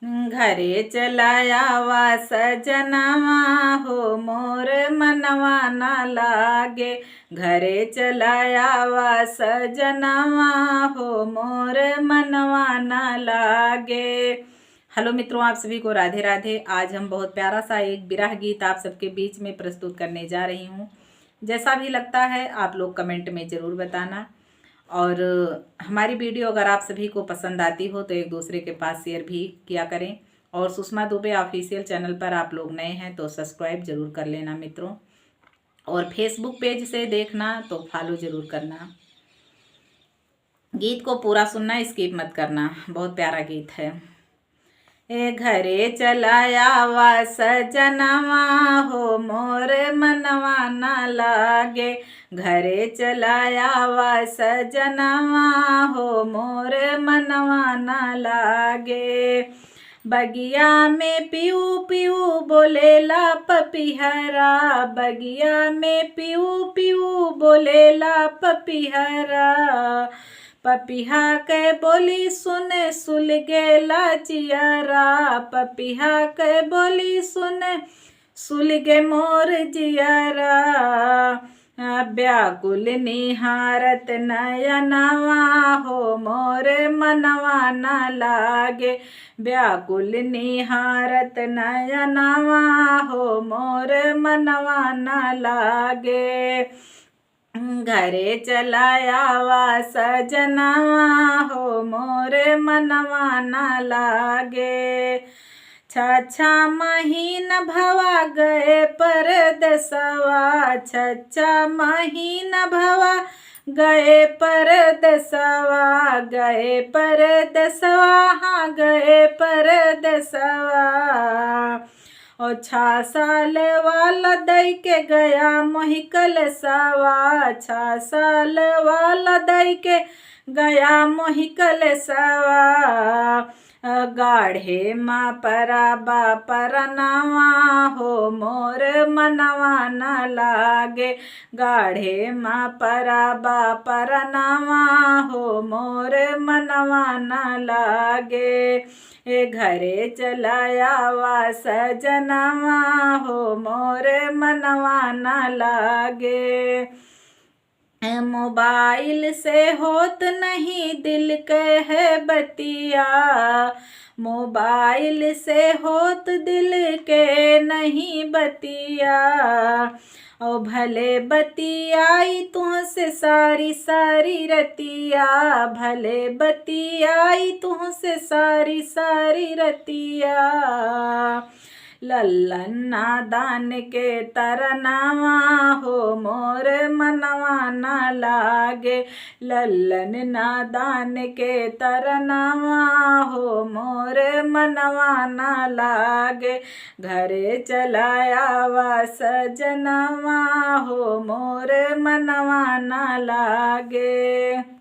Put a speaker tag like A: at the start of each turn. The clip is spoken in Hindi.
A: घरे चलाया वा सजनवा हो मोर मनवा ना लागे। घरे चलाया वा सजनवा हो मोर मनवा ना लागे। हेलो मित्रों, आप सभी को राधे राधे। आज हम बहुत प्यारा सा एक विरह गीत आप सबके बीच में प्रस्तुत करने जा रही हूँ। जैसा भी लगता है आप लोग कमेंट में ज़रूर बताना। और हमारी वीडियो अगर आप सभी को पसंद आती हो तो एक दूसरे के पास शेयर भी किया करें। और सुषमा दुबे ऑफिशियल चैनल पर आप लोग नए हैं तो सब्सक्राइब जरूर कर लेना मित्रों। और फेसबुक पेज से देखना तो फॉलो जरूर करना। गीत को पूरा सुनना, स्किप मत करना, बहुत प्यारा गीत है। ए घरे चलाया वा सजनवा हो मोर मनवा ना लागे। घरे चलाया वा सजनवा हो मोर मनवा ना लागे। बगिया में पियू पियू बोलेला पपीहरा। बगिया में पियू पियू बोलेला पपीहरा। पपिहा के बोली सुने सुलगेला जियरा। पपिहा के बोली सुने सुलगे मोर जियरा। व्याकुल निहारत नयनवा हो मोर मनवा ना लागे। व्याकुल निहारत नयनवा हो मोर मनवा ना लागे। घरे चलाया वा सजनवा हो मोर मनवा ना लागे। छछा महीन भवा गए परदेसवा। छछा महीन भवा गए परदेसवा। गए परदेसवा, हाँ गए परदेसवा। और 6 साल वाला दई के गया मोहि कलसवा। 6 साल वाला दई के गया मोहि कलसवा। गाढ़े माँ पराबा परनवा हो मोर मनवा ना लागे। गाढ़े माँ पराबा परनवा हो मोर मनवा ना लागे। ए घरे चलाया वा सजनवा हो मोर मनवा ना लागे। मोबाइल से होत नहीं दिल के है बतिया। मोबाइल से होत दिल के नहीं बतिया। ओ भले बतियाई तुझसे सारी सारी रतिया। भले बतियाई तुझसे सारी सारी रतिया। लल्लन नादान के तरनवा हो मोर मनवा ना लागे। लल्लन नादान के तरनवा हो मोर मनवा ना लागे। घरे चलाया वा सजनवा हो मोर मनवा ना लागे।